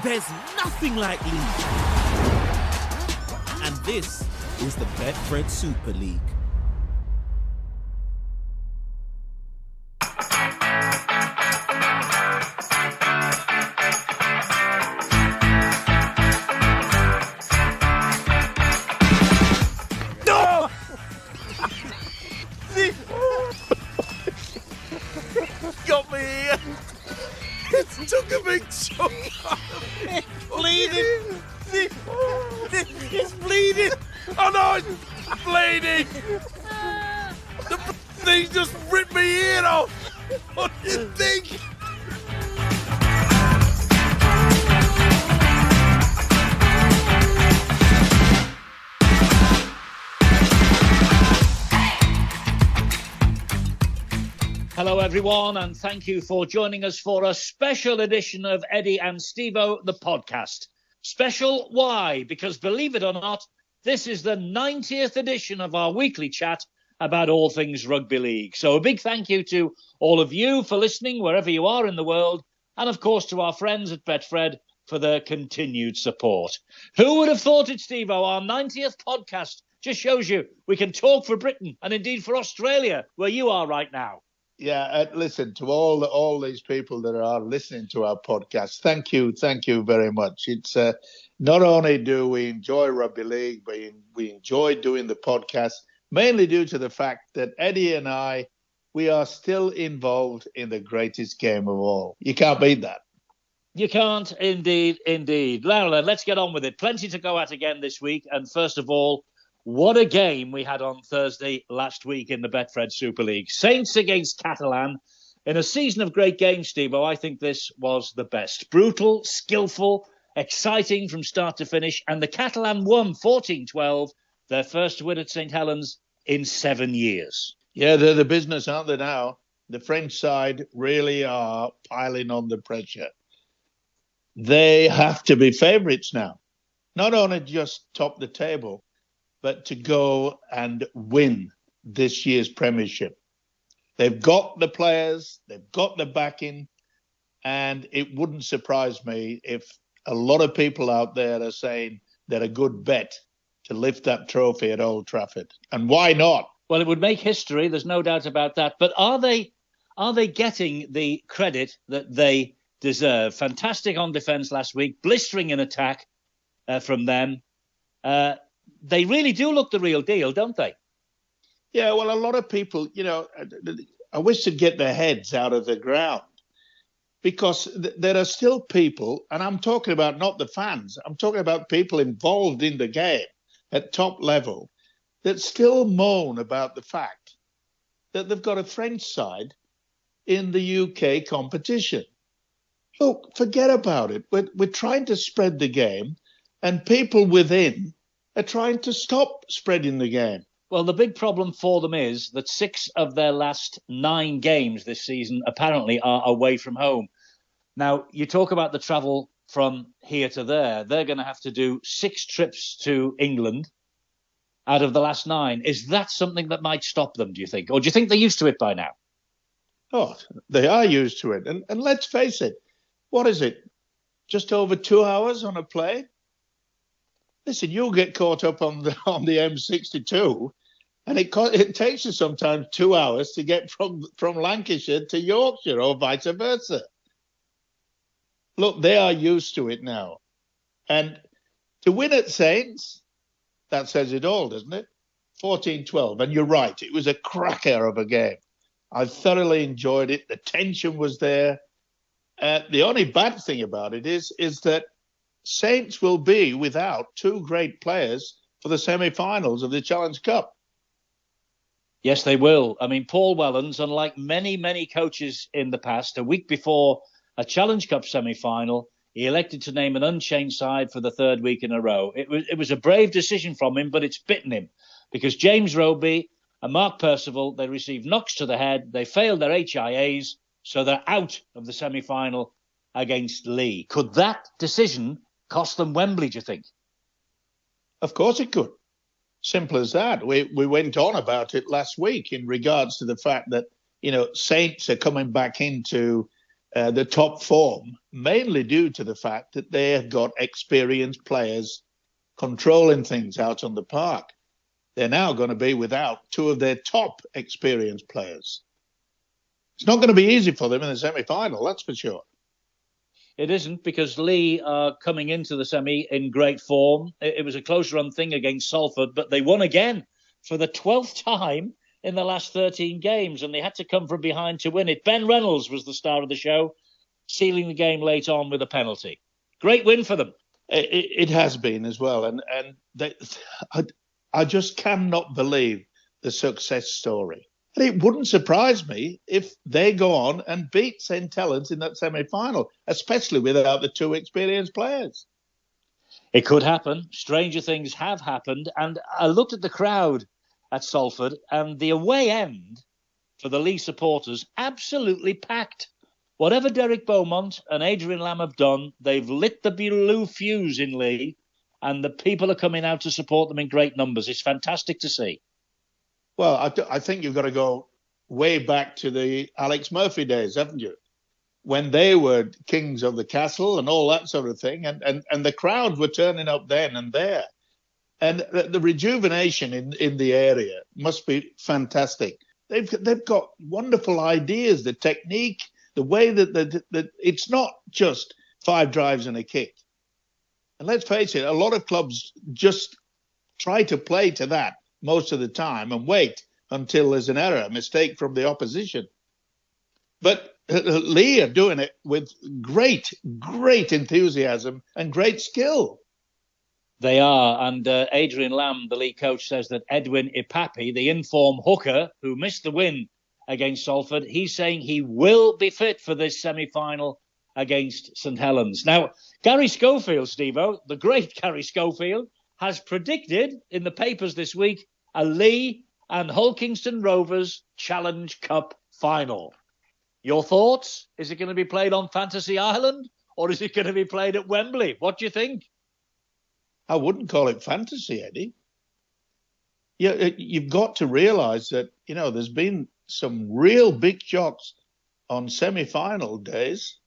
There's nothing like league. And this is the Betfred Super League. No! Got me here. It took a big chunk out of me. Bleeding. It's bleeding. Oh no, it's bleeding. The thing just ripped my ear off. What do you think? Hello, everyone, and thank you for joining us for a special edition of Eddie and Stevo, the podcast. Special, why? Because believe it or not, this is the 90th edition of our weekly chat about all things rugby league. So a big thank you to all of you for listening wherever you are in the world, and of course to our friends at Betfred for their continued support. Who would have thought it, Stevo? Our 90th podcast just shows you we can talk for Britain and indeed for Australia, where you are right now. Yeah, listen, to all these people that are listening to our podcast, thank you very much. It's not only do we enjoy rugby league, but we enjoy doing the podcast, mainly due to the fact that Eddie and I, we are still involved in the greatest game of all. You can't beat that. You can't, indeed. Laura, let's get on with it. Plenty to go at again this week. And first of all, what a game we had on Thursday last week in the Betfred Super League. Saints against Catalans. In a season of great games, Stevo, I think this was the best. Brutal, skillful, exciting from start to finish. And the Catalans won 14-12, their first win at St. Helens in 7 years. Yeah, they're the business, aren't they now? The French side really are piling on the pressure. They have to be favourites now. Not only just top the table, but to go and win this year's premiership. They've got the players, they've got the backing, and it wouldn't surprise me if a lot of people out there are saying they're a good bet to lift that trophy at Old Trafford. And why not? Well, it would make history, there's no doubt about that. But are they getting the credit that they deserve? Fantastic on defence last week, blistering in attack from them. They really do look the real deal, don't they? Yeah, well, a lot of people, I wish to get their heads out of the ground because there are still people, and I'm talking about not the fans, I'm talking about people involved in the game at top level that still moan about the fact that they've got a French side in the UK competition. Look, forget about it. We're trying to spread the game, and people within are trying to stop spreading the game. Well, the big problem for them is that 6 of their last 9 games this season apparently are away from home. Now, you talk about the travel from here to there. They're going to have to do 6 trips to England out of the last 9. Is that something that might stop them, do you think? Or do you think they're used to it by now? Oh, they are used to it. And let's face it, what is it? Just over 2 hours on a plane? Listen, you'll get caught up on the M62, and it takes you sometimes 2 hours to get from Lancashire to Yorkshire or vice versa. Look, they are used to it now. And to win at Saints, that says it all, doesn't it? 14-12. And you're right, it was a cracker of a game. I thoroughly enjoyed it. The tension was there. The only bad thing about it is that Saints will be without 2 great players for the semi-finals of the Challenge Cup. Yes, they will. I mean, Paul Wellens, unlike many coaches in the past, a week before a Challenge Cup semi-final, he elected to name an unchanged side for the 3rd week in a row. It was a brave decision from him, but it's bitten him because James Roby and Mark Percival, they received knocks to the head. They failed their HIAs, so they're out of the semi-final against Lee. Could that decision cost them Wembley, do you think? Of course it could. Simple as that. We went on about it last week in regards to the fact that, Saints are coming back into the top form, mainly due to the fact that they have got experienced players controlling things out on the park. They're now going to be without two of their top experienced players. It's not going to be easy for them in the semi-final, that's for sure. It isn't, because Lee are coming into the semi in great form. It was a close run thing against Salford, but they won again for the 12th time in the last 13 games, and they had to come from behind to win it. Ben Reynolds was the star of the show, sealing the game late on with a penalty. Great win for them. It has been as well, and I just cannot believe the success story. And it wouldn't surprise me if they go on and beat St. Helens in that semi-final, especially without the two experienced players. It could happen. Stranger things have happened. And I looked at the crowd at Salford, and the away end for the Lee supporters absolutely packed. Whatever Derek Beaumont and Adrian Lamb have done, they've lit the blue fuse in Lee, and the people are coming out to support them in great numbers. It's fantastic to see. Well, I think you've got to go way back to the Alex Murphy days, haven't you? When they were kings of the castle and all that sort of thing. And the crowds were turning up then and there. And the rejuvenation in the area must be fantastic. They've got wonderful ideas, the technique, the way that it's not just 5 drives and a kick. And let's face it, a lot of clubs just try to play to that most of the time and wait until there's an error, a mistake from the opposition. But Lee are doing it with great enthusiasm and great skill. They are, and Adrian Lamb, the Lee coach, says that Edwin Ipapi, the in-form hooker who missed the win against Salford, he's saying he will be fit for this semi-final against St. Helens. Now, Gary Schofield, Stevo, the great Gary Schofield, has predicted in the papers this week a Lee and Hulkingston Rovers Challenge Cup final. Your thoughts? Is it going to be played on Fantasy Island, or is it going to be played at Wembley? What do you think? I wouldn't call it fantasy, Eddie. You've got to realise that, there's been some real big shocks on semi-final days.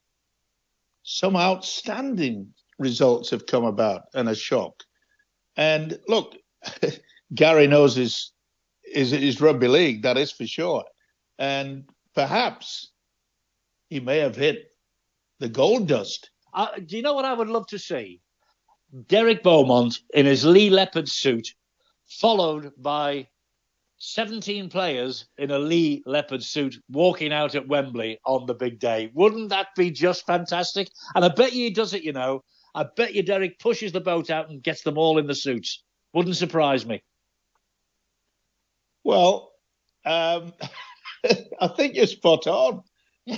Some outstanding results have come about and a shock. And look, Gary knows his rugby league, that is for sure. And perhaps he may have hit the gold dust. Do you know what I would love to see? Derek Beaumont in his Lee Leopard suit, followed by 17 players in a Lee Leopard suit walking out at Wembley on the big day. Wouldn't that be just fantastic? And I bet you he does it, I bet you Derek pushes the boat out and gets them all in the suits. Wouldn't surprise me. Well, I think you're spot on.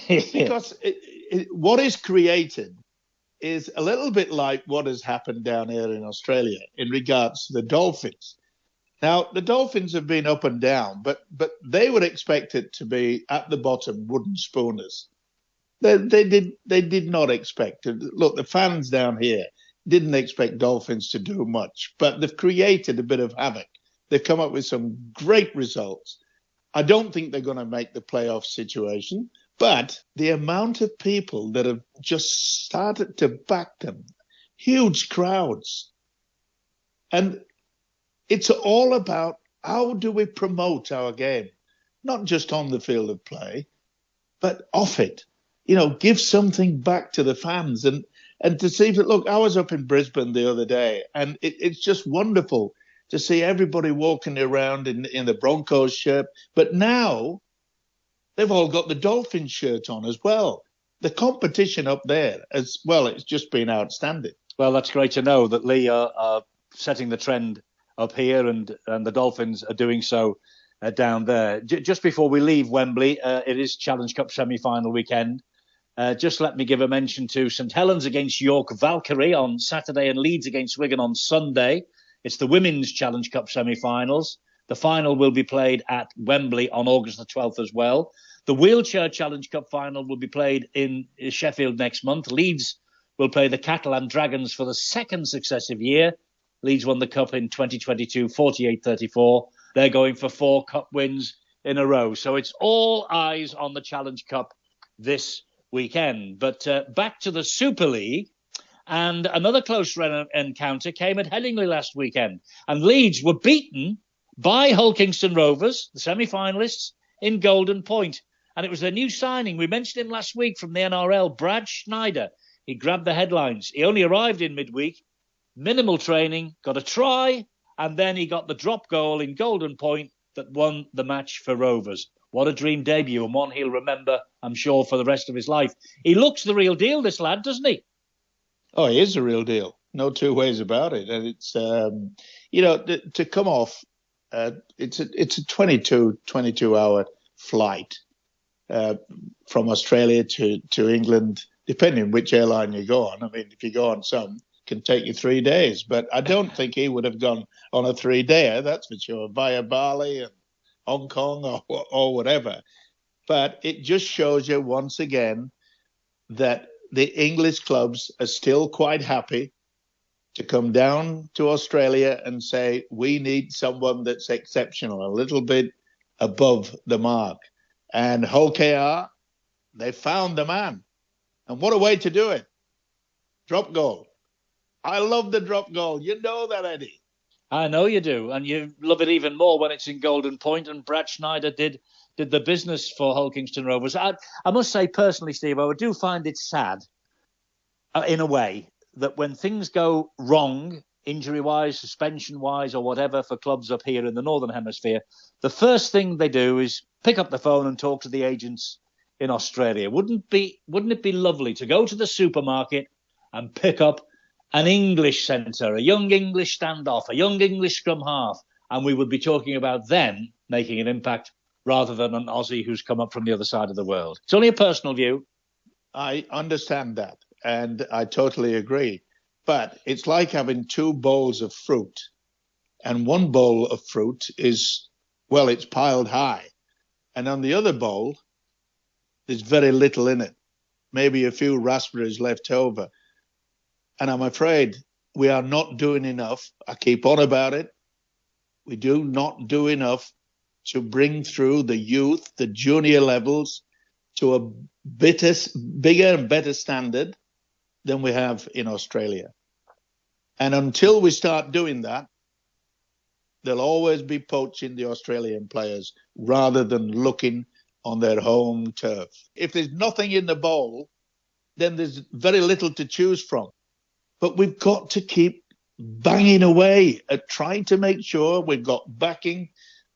Because what is created is a little bit like what has happened down here in Australia in regards to the Dolphins. Now, the Dolphins have been up and down, but they would expect it to be at the bottom, wooden spooners. They did not expect it. Look, the fans down here didn't expect Dolphins to do much, but they've created a bit of havoc. They've come up with some great results. I don't think they're going to make the playoff situation, but the amount of people that have just started to back them, huge crowds. And it's all about how do we promote our game, not just on the field of play, but off it. Give something back to the fans and to see that, look, I was up in Brisbane the other day, and it's just wonderful to see everybody walking around in the Broncos shirt. But now they've all got the Dolphins shirt on as well. The competition up there as well, it's just been outstanding. Well, that's great to know that Lee are setting the trend up here, and the Dolphins are doing so down there. Just before we leave Wembley, it is Challenge Cup semi-final weekend. Just let me give a mention to St. Helens against York Valkyrie on Saturday and Leeds against Wigan on Sunday. It's the Women's Challenge Cup semi-finals. The final will be played at Wembley on August the 12th as well. The Wheelchair Challenge Cup final will be played in Sheffield next month. Leeds will play the Catalan Dragons for the second successive year. Leeds won the cup in 2022, 48-34. They're going for 4 cup wins in a row. So it's all eyes on the Challenge Cup this weekend. But back to the Super League. And another close encounter came at Headingley last weekend. And Leeds were beaten by Hull Kingston Rovers, the semi-finalists, in Golden Point. And it was their new signing. We mentioned him last week from the NRL, Brad Schneider. He grabbed the headlines. He only arrived in midweek, minimal training, got a try, and then he got the drop goal in Golden Point that won the match for Rovers. What a dream debut, and one he'll remember, I'm sure, for the rest of his life. He looks the real deal, this lad, doesn't he? Oh, he is the real deal. No two ways about it. And it's, to come off, it's a 22-hour flight from Australia to England, depending on which airline you go on. I mean, if you go on some, it can take you 3 days. But I don't think he would have gone on a 3-dayer, that's for sure, via Bali and Hong Kong or whatever. But it just shows you once again that the English clubs are still quite happy to come down to Australia and say, we need someone that's exceptional, a little bit above the mark. And Hull KR, they found the man. And what a way to do it. Drop goal. I love the drop goal. You know that, Eddie. I know you do. And you love it even more when it's in Golden Point. And Brad Schneider did the business for Hull Kingston Rovers. I must say personally, Steve, I do find it sad, in a way, that when things go wrong, injury-wise, suspension-wise, or whatever, for clubs up here in the Northern Hemisphere, the first thing they do is pick up the phone and talk to the agents in Australia. Wouldn't it be lovely to go to the supermarket and pick up an English centre, a young English standoff, a young English scrum half, and we would be talking about them making an impact rather than an Aussie who's come up from the other side of the world. It's only a personal view. I understand that, and I totally agree. But it's like having two bowls of fruit, and one bowl of fruit is, well, it's piled high. And on the other bowl, there's very little in it, maybe a few raspberries left over. And I'm afraid we are not doing enough. I keep on about it. We do not do enough to bring through the youth, the junior levels, to a bigger and better standard than we have in Australia. And until we start doing that, there'll always be poaching the Australian players rather than looking on their home turf. If there's nothing in the bowl, then there's very little to choose from. But we've got to keep banging away at trying to make sure we've got backing,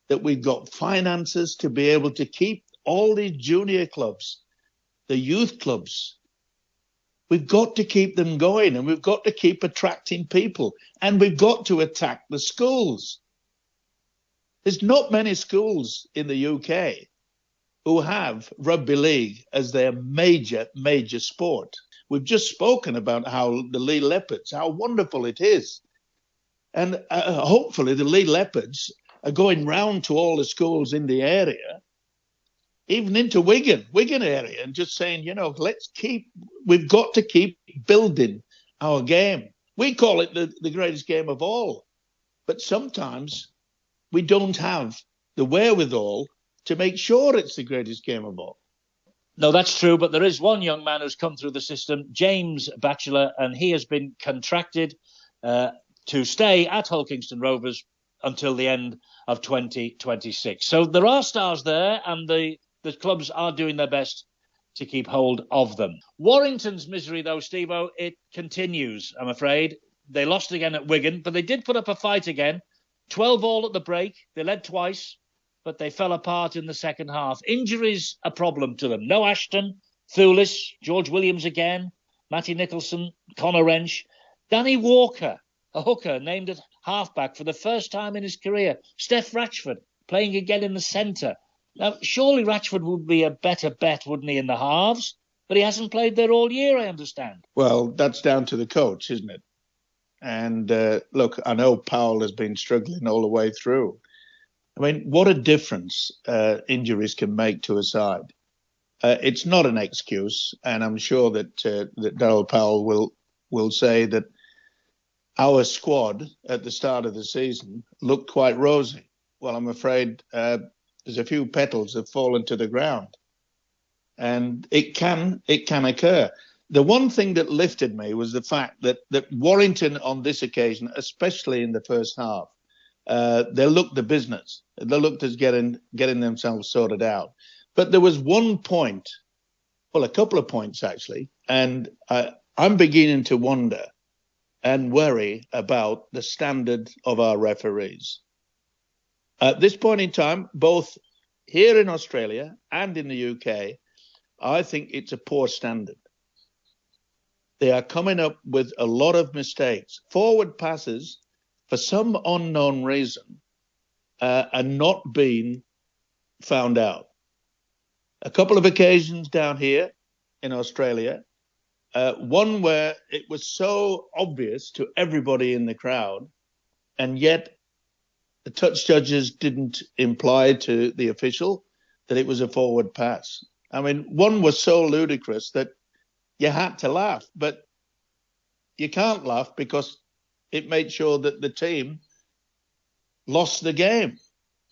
that we've got finances to be able to keep all these junior clubs, the youth clubs. We've got to keep them going, and we've got to keep attracting people, and we've got to attack the schools. There's not many schools in the UK who have rugby league as their major sport. We've just spoken about how the Lee Leopards, how wonderful it is. And hopefully the Lee Leopards are going round to all the schools in the area, even into Wigan area, and just saying, we've got to keep building our game. We call it the greatest game of all. But sometimes we don't have the wherewithal to make sure it's the greatest game of all. No, that's true. But there is one young man who's come through the system, James Batchelor, and he has been contracted to stay at Hull Kingston Rovers until the end of 2026. So there are stars there, and the clubs are doing their best to keep hold of them. Warrington's misery, though, Stevo, it continues, I'm afraid. They lost again at Wigan, but they did put up a fight again. 12-all at the break. They led twice, but they fell apart in the second half. Injuries a problem to them. No Ashton, Thulis, George Williams again, Matty Nicholson, Connor Wrench. Danny Walker, a hooker named at halfback for the first time in his career. Steph Ratchford playing again in the centre. Now, surely Ratchford would be a better bet, wouldn't he, in the halves? But he hasn't played there all year, I understand. Well, that's down to the coach, isn't it? And look, I know Powell has been struggling all the way through. I mean, what a difference injuries can make to a side. It's not an excuse, and I'm sure that Darryl Powell will say that our squad at the start of the season looked quite rosy. Well, I'm afraid there's a few petals have fallen to the ground. and it can occur. The one thing that lifted me was the fact that Warrington on this occasion, especially in the first half, they looked the business. They looked as getting themselves sorted out. But there was one point, well, a couple of points actually, and I'm beginning to wonder and worry about the standard of our referees. At this point in time, both here in Australia and in the UK, I think it's a poor standard. They are coming up with a lot of mistakes. Forward passes, for some unknown reason, are not being found out. A couple of occasions down here in Australia, one where it was so obvious to everybody in the crowd, and yet the touch judges didn't imply to the official that it was a forward pass. I mean, one was so ludicrous that you had to laugh, but you can't laugh because it made sure that the team lost the game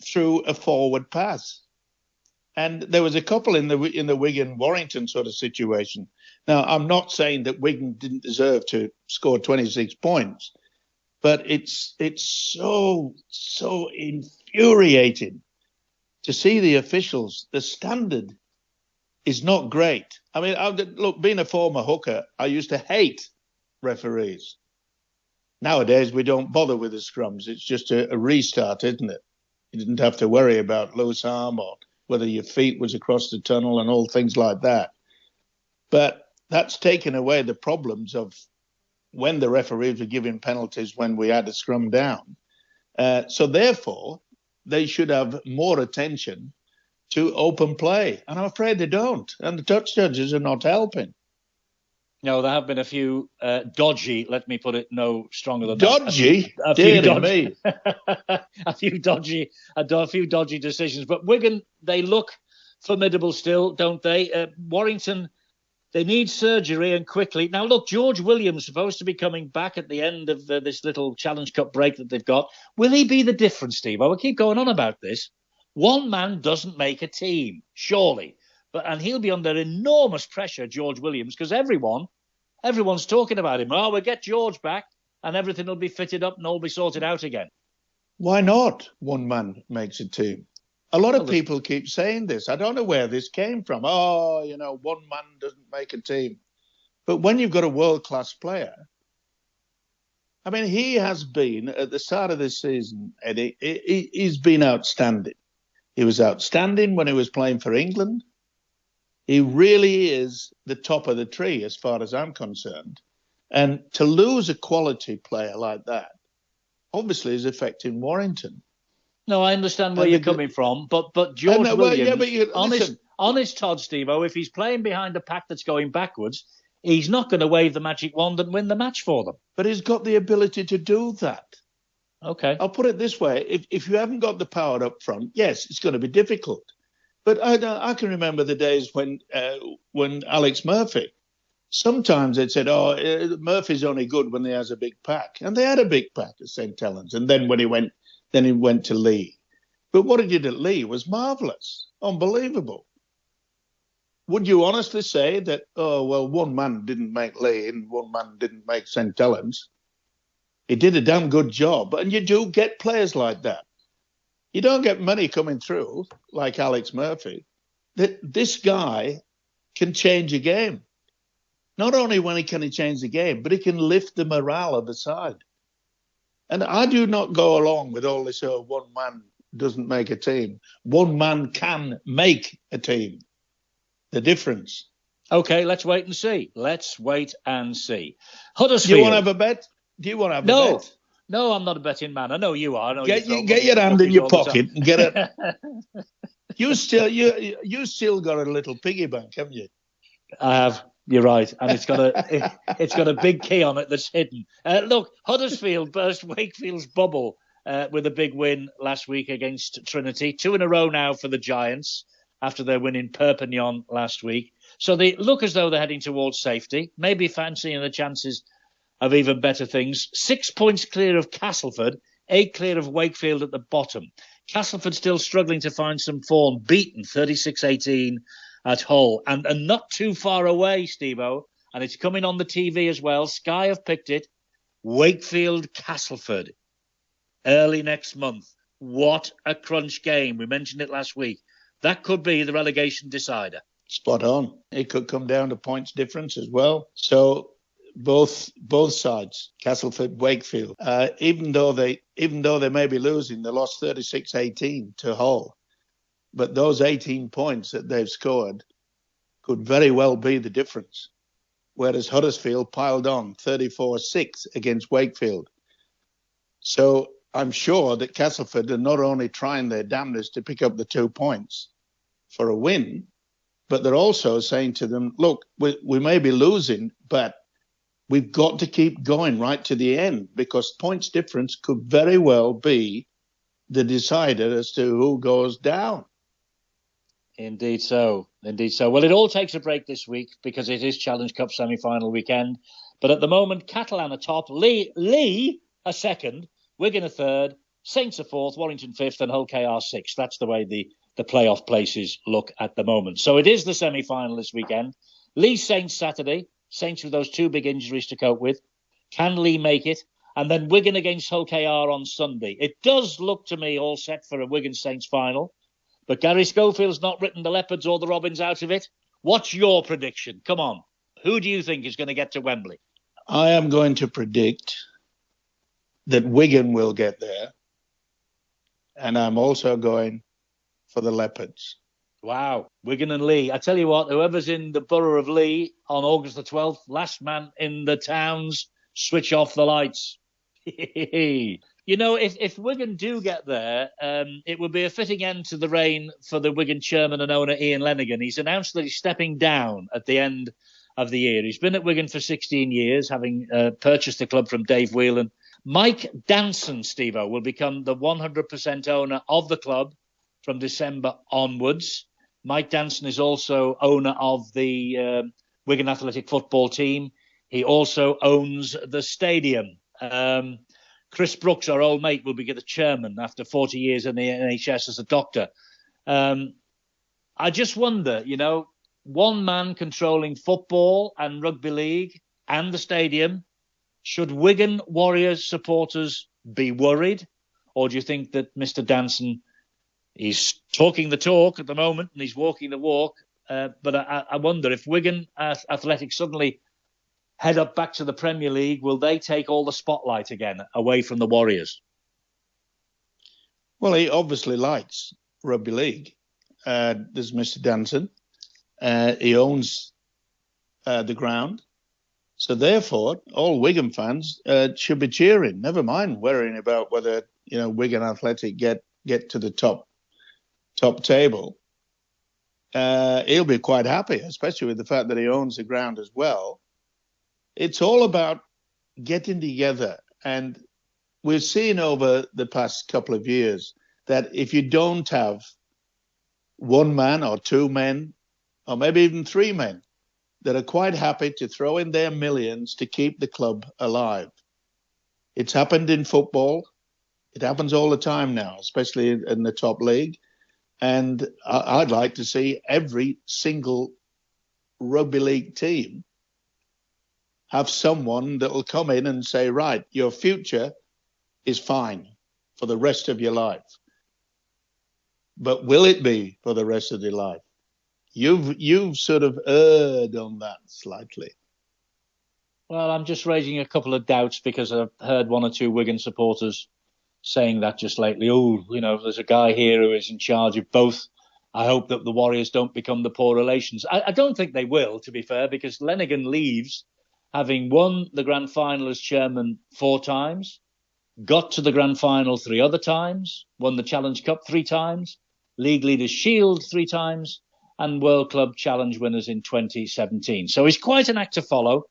through a forward pass. And there was a couple in the Wigan-Warrington sort of situation. Now, I'm not saying that Wigan didn't deserve to score 26 points, but it's so infuriating to see the officials. The standard is not great. I mean, look, being a former hooker, I used to hate referees. Nowadays, we don't bother with the scrums. It's just a restart, isn't it? You didn't have to worry about loose arm or whether your feet was across the tunnel and all things like that. But that's taken away the problems of when the referees were giving penalties when we had a scrum down. So therefore, they should have more attention to open play. And I'm afraid they don't. And the touch judges are not helping. No, there have been a few dodgy, let me put it no stronger than dodgy? that. A few dodgy decisions. But Wigan, they look formidable still, don't they? Warrington, they need surgery and quickly. Now, look, George Williams supposed to be coming back at the end of this little Challenge Cup break that they've got. Will he be the difference, Steve? I will keep going on about this. One man doesn't make a team, surely. And he'll be under enormous pressure, George Williams, because everyone's talking about him. Oh, we'll get George back and everything will be fitted up and all be sorted out again. Why not? One man makes a team. A lot of people keep saying this. I don't know where this came from. Oh, one man doesn't make a team. But when you've got a world-class player, I mean, he has been, at the start of this season, Eddie, he's been outstanding. He was outstanding when he was playing for England. He really is the top of the tree as far as I'm concerned. And to lose a quality player like that, obviously, is affecting Warrington. No, I understand where you're coming from, but George Williams, honest Todd, Stevo, if he's playing behind a pack that's going backwards, he's not going to wave the magic wand and win the match for them. But he's got the ability to do that. Okay. I'll put it this way. If you haven't got the power up front, yes, it's going to be difficult. But I can remember the days when Alex Murphy, sometimes they'd said, Murphy's only good when he has a big pack. And they had a big pack at St. Helens. And then when he went to Lee. But what he did at Lee was marvellous, unbelievable. Would you honestly say that, one man didn't make Lee and one man didn't make St. Helens? He did a damn good job. And you do get players like that. You don't get many coming through like Alex Murphy. This guy can change a game. Not only can he change the game, but he can lift the morale of the side. And I do not go along with all this, one man doesn't make a team. One man can make a team. The difference. Okay, let's wait and see. Huddersfield. Do you want to have a bet? A bet? No, I'm not a betting man. I know you are. Get your hand in your pocket and get it. You still got a little piggy bank, haven't you? I have. You're right, and it's got a big key on it that's hidden. Look, Huddersfield burst Wakefield's bubble with a big win last week against Trinity. 2 in a row now for the Giants after their win in Perpignan last week. So they look as though they're heading towards safety, maybe fancying the chances of even better things. 6 points clear of Castleford, 8 clear of Wakefield at the bottom. Castleford still struggling to find some form, beaten 36-18 at Hull. And not too far away, Stevo, and it's coming on the TV as well. Sky have picked it. Wakefield Castleford, early next month. What a crunch game. We mentioned it last week. That could be the relegation decider. Spot on. It could come down to points difference as well. So both sides, Castleford, Wakefield, even though they may be losing, they lost 36-18 to Hull. But those 18 points that they've scored could very well be the difference. Whereas Huddersfield piled on 34-6 against Wakefield. So I'm sure that Castleford are not only trying their damnedest to pick up the 2 points for a win, but they're also saying to them, look, we may be losing, but we've got to keep going right to the end, because points difference could very well be the decider as to who goes down. Indeed so. Well, it all takes a break this week because it is Challenge Cup semi-final weekend. But at the moment, Catalan are top, Lee a second, Wigan a third, Saints a fourth, Warrington fifth, and Hull KR sixth. That's the way the playoff places look at the moment. So it is the semi-final this weekend. Lee Saints Saturday. Saints with those 2 big injuries to cope with. Can Lee make it? And then Wigan against Hull KR on Sunday. It does look to me all set for a Wigan Saints final. But Gary Schofield's not written the Leopards or the Robins out of it. What's your prediction? Come on. Who do you think is going to get to Wembley? I am going to predict that Wigan will get there. And I'm also going for the Leopards. Wow. Wigan and Lee. I tell you what, whoever's in the borough of Lee on August the 12th, last man in the towns, switch off the lights. You know, if Wigan do get there, it would be a fitting end to the reign for the Wigan chairman and owner, Ian Lenigan. He's announced that he's stepping down at the end of the year. He's been at Wigan for 16 years, having purchased the club from Dave Whelan. Mike Danson, Stevo, will become the 100% owner of the club from December onwards. Mike Danson is also owner of the Wigan Athletic football team. He also owns the stadium. Chris Brooks, our old mate, will be the chairman after 40 years in the NHS as a doctor. I just wonder, you know, one man controlling football and rugby league and the stadium. Should Wigan Warriors supporters be worried? Or do you think that Mr. Danson, he's talking the talk at the moment and he's walking the walk? But I wonder if Wigan Athletic suddenly head up back to the Premier League, will they take all the spotlight again away from the Warriors? Well, he obviously likes rugby league. There's Mr. Danson. He owns the ground. So therefore, all Wigan fans should be cheering. Never mind worrying about whether, you know, Wigan Athletic get to the top table. He'll be quite happy, especially with the fact that he owns the ground as well. It's all about getting together. And we've seen over the past couple of years that if you don't have one man or 2 men, or maybe even 3 men, that are quite happy to throw in their millions to keep the club alive. It's happened in football. It happens all the time now, especially in the top league. And I'd like to see every single rugby league team have someone that will come in and say, right, your future is fine for the rest of your life. But will it be for the rest of your life? You've sort of erred on that slightly. Well, I'm just raising a couple of doubts because I've heard 1 or 2 Wigan supporters saying that just lately. Oh, you know, there's a guy here who is in charge of both. I hope that the Warriors don't become the poor relations. I don't think they will, to be fair, because Lenigan leaves having won the grand final as chairman 4 times, got to the grand final 3 other times, won the Challenge Cup 3 times, League Leaders Shield 3 times, and World Club Challenge winners in 2017. So he's quite an act to follow,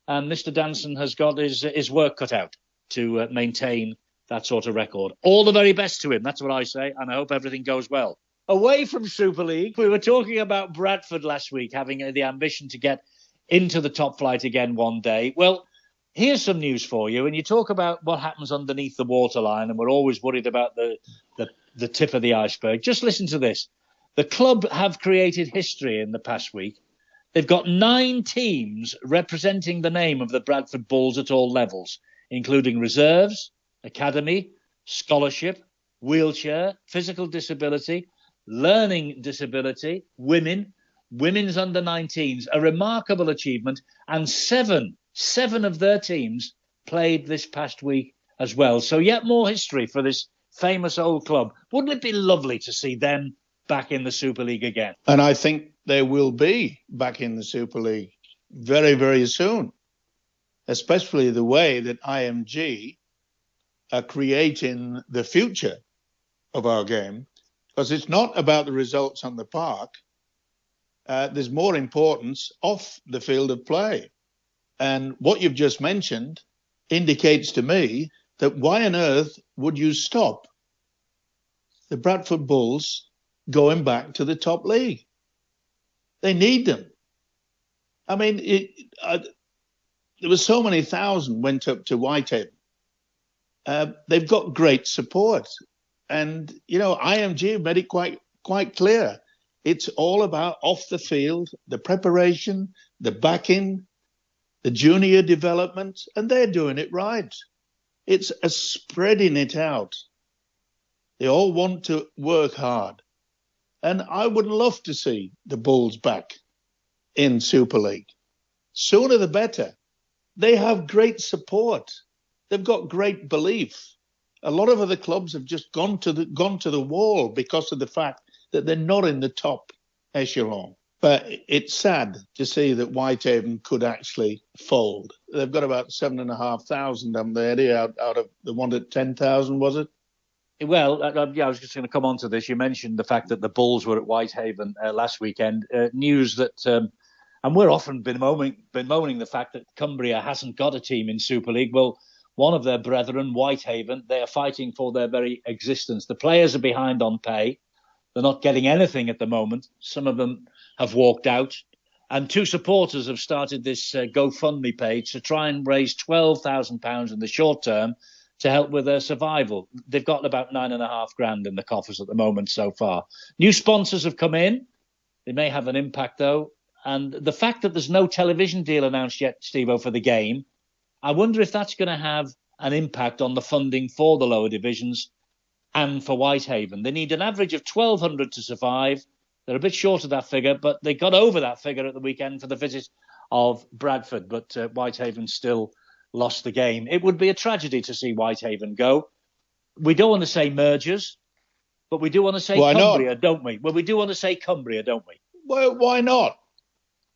and Mr. Danson has got his work cut out to maintain that sort of record. All the very best to him, that's what I say, and I hope everything goes well. Away from Super League, we were talking about Bradford last week having the ambition to get into the top flight again one day. Well, here's some news for you. And you talk about what happens underneath the waterline, and we're always worried about the tip of the iceberg. Just listen to this. The club have created history in the past week. They've got 9 teams representing the name of the Bradford Bulls at all levels, including reserves, academy, scholarship, wheelchair, physical disability, learning disability, women's under 19s, a remarkable achievement, and seven of their teams played this past week as well. So yet more history for this famous old club. Wouldn't it be lovely to see them back in the Super League again? And I think they will be back in the Super League very, very soon, especially the way that IMG are creating the future of our game, because it's not about the results on the park. There's more importance off the field of play. And what you've just mentioned indicates to me that why on earth would you stop the Bradford Bulls going back to the top league? They need them. I mean, there was so many thousand went up to Whitehaven. They've got great support. And, IMG made it quite clear. It's all about off the field, the preparation, the backing, the junior development, and they're doing it right. It's a spreading it out. They all want to work hard. And I would love to see the Bulls back in Super League. Sooner the better. They have great support. They've got great belief. A lot of other clubs have just gone to the wall because of the fact that they're not in the top echelon. But it's sad to see that Whitehaven could actually fold. They've got about 7,500, haven't they, Eddie, out of the one at 10,000, was it? Well, I was just going to come on to this. You mentioned the fact that the Bulls were at Whitehaven last weekend. News that, and we're often bemoaning the fact that Cumbria hasn't got a team in Super League. Well, one of their brethren, Whitehaven, they are fighting for their very existence. The players are behind on pay. They're not getting anything at the moment. Some of them have walked out. And 2 supporters have started this GoFundMe page to try and raise £12,000 in the short term to help with their survival. They've got about $9,500 in the coffers at the moment so far. New sponsors have come in. They may have an impact, though. And the fact that there's no television deal announced yet, Stevo, for the game, I wonder if that's going to have an impact on the funding for the lower divisions and for Whitehaven. They need an average of 1,200 to survive. They're a bit short of that figure, but they got over that figure at the weekend for the visit of Bradford. But Whitehaven still lost the game. It would be a tragedy to see Whitehaven go. We don't want to say mergers, but we do want to say Cumbria, don't we? Well, we do want to say Cumbria, don't we? Well, why not?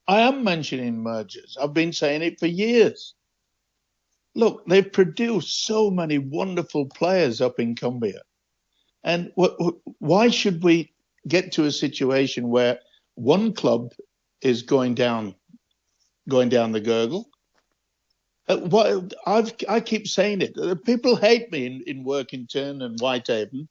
I am mentioning mergers. I've been saying it for years. Look, they've produced so many wonderful players up in Cumbria. And why should we get to a situation where one club is going down the gurgle? I keep saying it. People hate me in Workington and Whitehaven.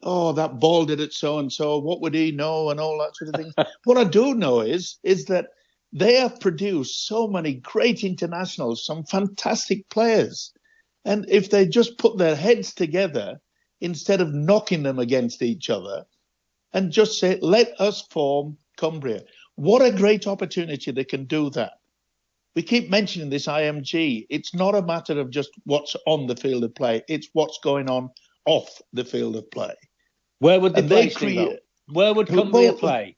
Oh, that ball did it so and so. What would he know and all that sort of thing. What I do know is that they have produced so many great internationals, some fantastic players. And if they just put their heads together instead of knocking them against each other and just say, let us form Cumbria. What a great opportunity they can do that. We keep mentioning this IMG. It's not a matter of just what's on the field of play. It's what's going on off the field of play. Where would they play? Where would Cumbria play?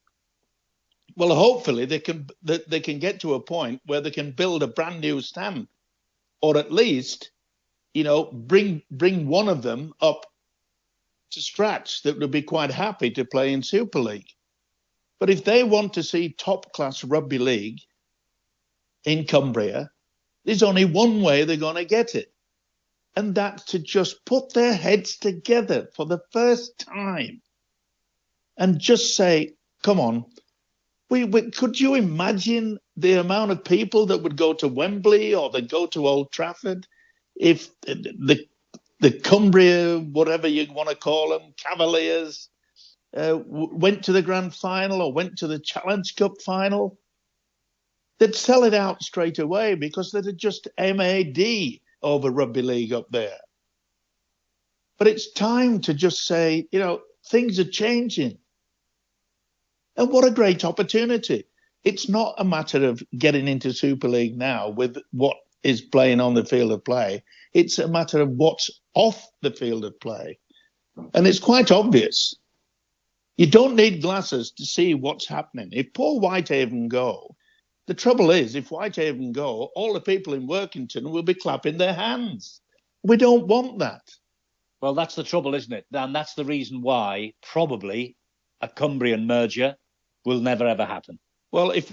Well, hopefully they can get to a point where they can build a brand new stand, or at least, bring one of them up to scratch that would be quite happy to play in Super League. But if they want to see top class rugby league in Cumbria, there's only one way they're going to get it. And that's to just put their heads together for the first time and just say, come on, could you imagine the amount of people that would go to Wembley or that go to Old Trafford if the Cumbria, whatever you want to call them, Cavaliers, went to the grand final or went to the Challenge Cup final? They'd sell it out straight away because they'd just MAD over rugby league up there. But it's time to just say, things are changing. And what a great opportunity. It's not a matter of getting into Super League now with what is playing on the field of play. It's a matter of what's off the field of play. And it's quite obvious. You don't need glasses to see what's happening. If poor Whitehaven go, the trouble is, if Whitehaven go, all the people in Workington will be clapping their hands. We don't want that. Well, that's the trouble, isn't it? And that's the reason why probably a Cumbrian merger will never, ever happen. Well, if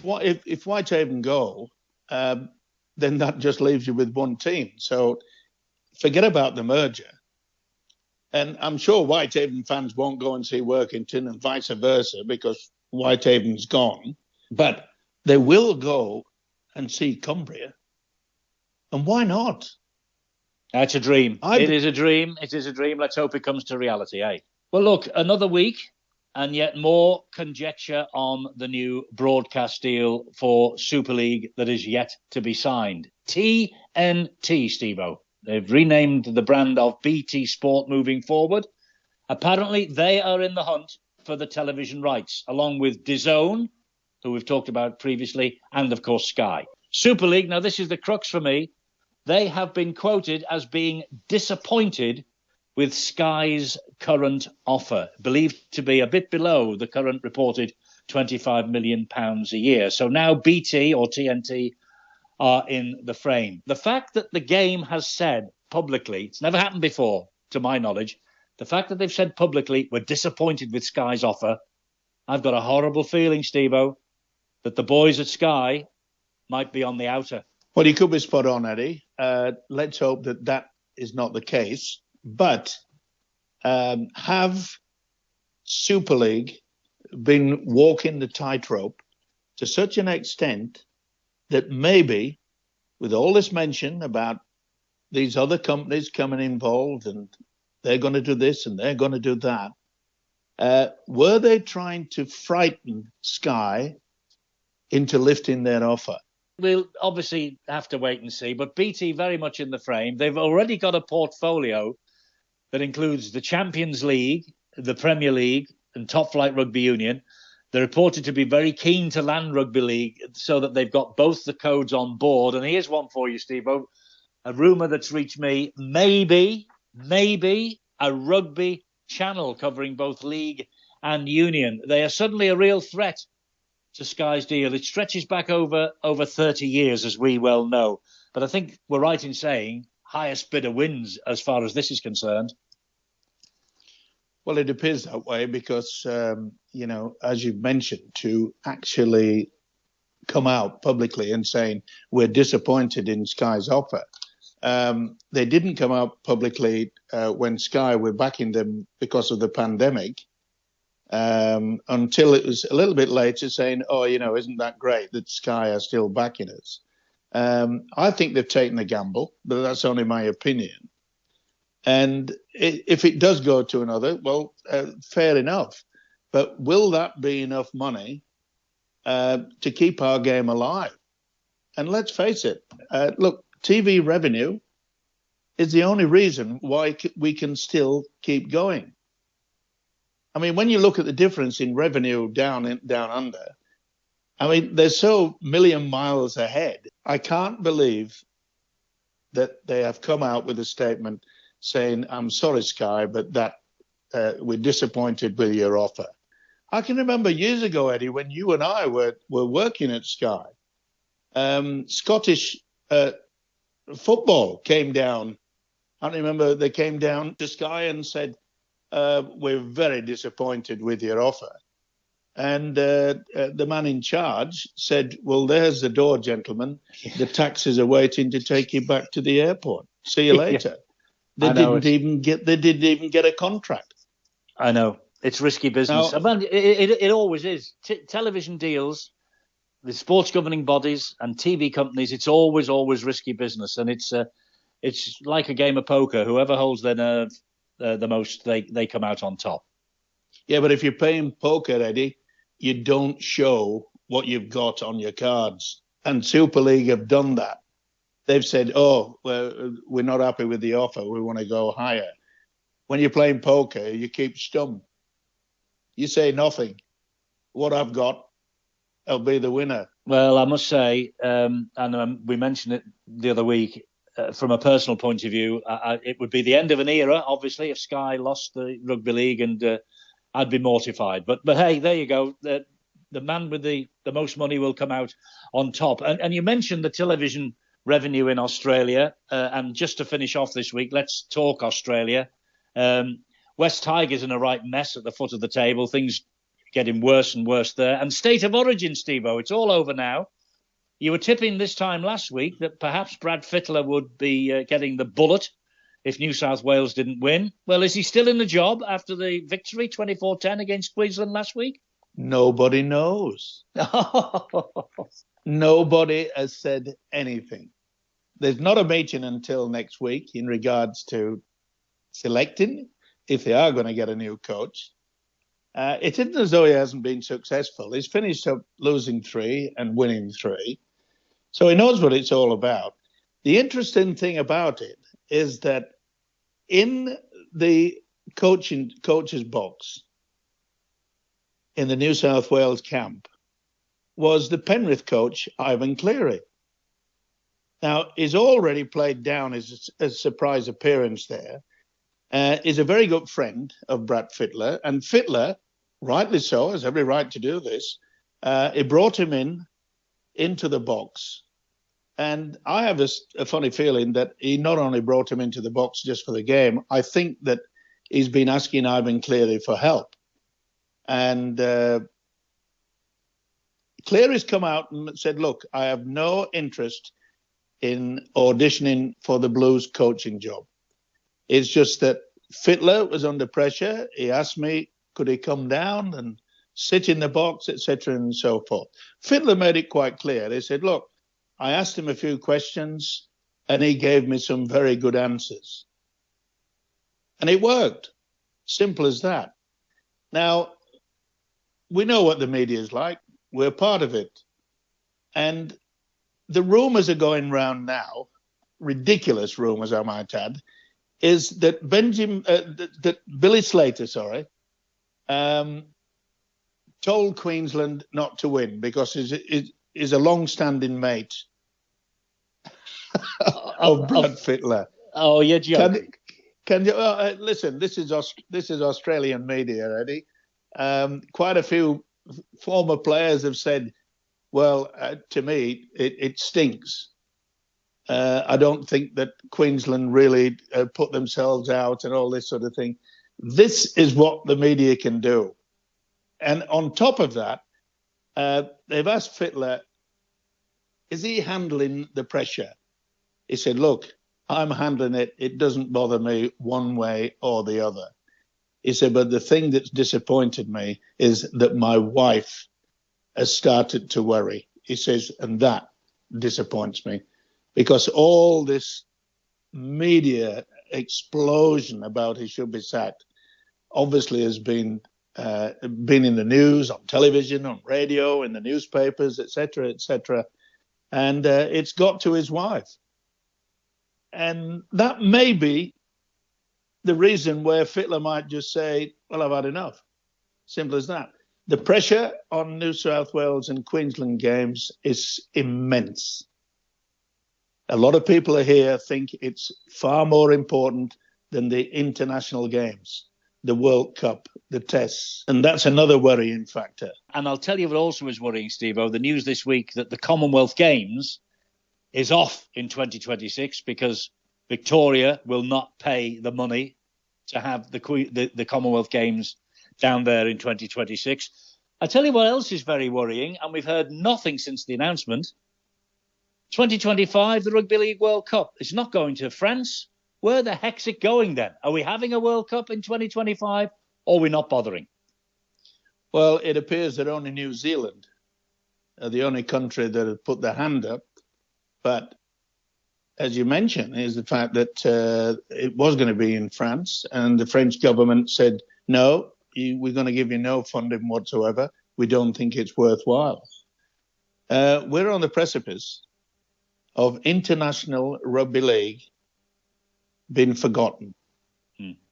Whitehaven go, then that just leaves you with one team. So forget about the merger. And I'm sure Whitehaven fans won't go and see Workington and vice versa because Whitehaven's gone. But they will go and see Cumbria. And why not? It's a dream. It is a dream. It is a dream. Let's hope it comes to reality, eh? Well, look, another week and yet more conjecture on the new broadcast deal for Super League that is yet to be signed. TNT, Stevo. They've renamed the brand of BT Sport moving forward. Apparently, they are in the hunt for the television rights, along with DAZN, who we've talked about previously, and, of course, Sky. Super League, now this is the crux for me. They have been quoted as being disappointed with Sky's current offer, believed to be a bit below the current reported £25 million a year. So now BT or TNT are in the frame. The fact that the game has said publicly, it's never happened before, to my knowledge, the fact that they've said publicly we're disappointed with Sky's offer, I've got a horrible feeling, Stevo, that the boys at Sky might be on the outer. Well, you could be spot on, Eddie. Let's hope that that is not the case. But have Super League been walking the tightrope to such an extent that maybe, with all this mention about these other companies coming involved and they're going to do this and they're going to do that, were they trying to frighten Sky into lifting their offer? We'll obviously have to wait and see, but BT very much in the frame. They've already got a portfolio that includes the Champions League, the Premier League, and Top Flight Rugby Union. They're reported to be very keen to land Rugby League so that they've got both the codes on board. And here's one for you, Steve. A rumour that's reached me, maybe a rugby channel covering both league and union. They are suddenly a real threat to Sky's deal. It stretches back over 30 years, as we well know. But I think we're right in saying highest bidder wins as far as this is concerned. Well, it appears that way because, as you've mentioned, to actually come out publicly and saying we're disappointed in Sky's offer. They didn't come out publicly when Sky were backing them because of the pandemic until it was a little bit later saying, isn't that great that Sky are still backing us? I think they've taken a gamble, but that's only my opinion. And if it does go to another, well, fair enough. But will that be enough money to keep our game alive? And let's face it, look, TV revenue is the only reason why we can still keep going. I mean, when you look at the difference in revenue down under, I mean, they're so million miles ahead. I can't believe that they have come out with a statement saying, I'm sorry, Sky, but that we're disappointed with your offer. I can remember years ago, Eddie, when you and I were working at Sky, Scottish football came down. I remember they came down to Sky and said, we're very disappointed with your offer. And the man in charge said, well, there's the door, gentlemen. The taxis are waiting to take you back to the airport. See you later. They didn't even get a contract. I know. It's risky business. Now, it always is. Television deals, the sports governing bodies and TV companies, it's always risky business. And it's like a game of poker. Whoever holds their nerve the most, they come out on top. Yeah, but if you're playing poker, Eddie, you don't show what you've got on your cards. And Super League have done that. They've said, we're not happy with the offer. We want to go higher. When you're playing poker, you keep stum. You say nothing. what I've got, I'll be the winner. Well, I must say, we mentioned it the other week, from a personal point of view, it would be the end of an era, obviously, if Sky lost the rugby league, and I'd be mortified. But hey, there you go. The man with the most money will come out on top. And you mentioned the television revenue in Australia. And just to finish off this week, let's talk Australia. West Tigers in a right mess at the foot of the table. Things getting worse and worse there. And State of Origin, Stevo, it's all over now. You were tipping this time last week that perhaps Brad Fittler would be getting the bullet if New South Wales didn't win. Well, is he still in the job after the victory 24-10 against Queensland last week? Nobody knows. Nobody has said anything. There's not a meeting until next week in regards to selecting, if they are going to get a new coach. It isn't as though he hasn't been successful. He's finished up losing 3 and winning 3. So he knows what it's all about. The interesting thing about it is that in the coach's box in the New South Wales camp was the Penrith coach, Ivan Cleary. Now, he's already played down his surprise appearance there. Is a very good friend of Brad Fittler, and Fittler, rightly so, has every right to do this. He brought him into the box, and I have a funny feeling that he not only brought him into the box just for the game, I think that he's been asking Ivan Cleary for help. And Cleary's come out and said, look, I have no interest in auditioning for the Blues coaching job. It's just that Fittler was under pressure. He asked me, could he come down and sit in the box, etc., and so forth. Fittler made it quite clear. He said, look, I asked him a few questions and he gave me some very good answers. And it worked. Simple as that. Now, we know what the media is like. We're part of it. And the rumours are going round now, ridiculous rumours, I might add, is that that Billy Slater, told Queensland not to win because he's a long-standing mate of Brad Fittler. Oh, you're joking. Can you listen? This is Australian media, Eddie. Quite a few former players have said, "Well, to me, it stinks." I don't think that Queensland really put themselves out and all this sort of thing. This is what the media can do. And on top of that, they've asked Fittler, is he handling the pressure? He said, look, I'm handling it. It doesn't bother me one way or the other. He said, but the thing that's disappointed me is that my wife has started to worry. He says, and that disappoints me. Because all this media explosion about he should be sacked obviously has been in the news, on television, on radio, in the newspapers, etc., etc. And it's got to his wife. And that may be the reason where Fittler might just say, well, I've had enough. Simple as that. The pressure on New South Wales and Queensland games is immense. A lot of people here think it's far more important than the international games, the World Cup, the tests. And that's another worrying factor. And I'll tell you what also is worrying, Stevo, the news this week that the Commonwealth Games is off in 2026 because Victoria will not pay the money to have the Commonwealth Games down there in 2026. I tell you what else is very worrying, and we've heard nothing since the announcement. 2025, the Rugby League World Cup. It's not going to France. Where the heck's it going then? Are we having a World Cup in 2025 or are we not bothering? Well, it appears that only New Zealand are the only country that have put their hand up. But as you mentioned, is the fact that it was going to be in France and the French government said, no, we're going to give you no funding whatsoever. We don't think it's worthwhile. We're on the precipice of international rugby league being forgotten.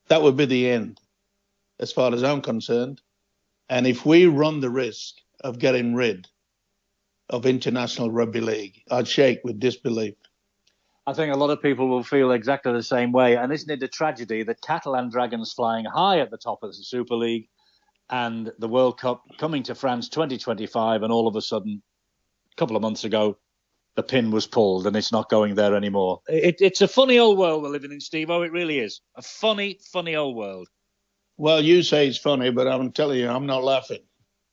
That would be the end, as far as I'm concerned. And if we run the risk of getting rid of International Rugby League, I'd shake with disbelief. I think a lot of people will feel exactly the same way. And isn't it a tragedy that Catalan Dragons flying high at the top of the Super League and the World Cup coming to France 2025, and all of a sudden, a couple of months ago, the pin was pulled and it's not going there anymore. It's a funny old world we're living in, Stevo. It really is. A funny, funny old world. Well, you say it's funny, but I'm telling you, I'm not laughing.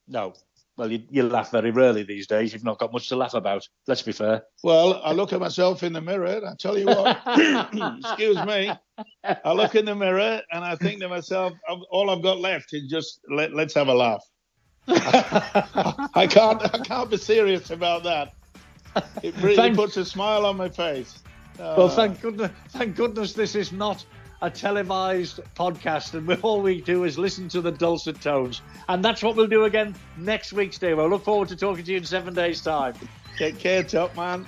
No. Well, you laugh very rarely these days. You've not got much to laugh about. Let's be fair. Well, I look at myself in the mirror, and I tell you what, excuse me, I look in the mirror and I think to myself, all I've got left is just let's have a laugh. I can't be serious about that. It really puts a smile on my face. Well, thank goodness this is not a televised podcast, and all we do is listen to the dulcet tones. And that's what we'll do again next week, Steve. I look forward to talking to you in 7 days' time. Take care, top man.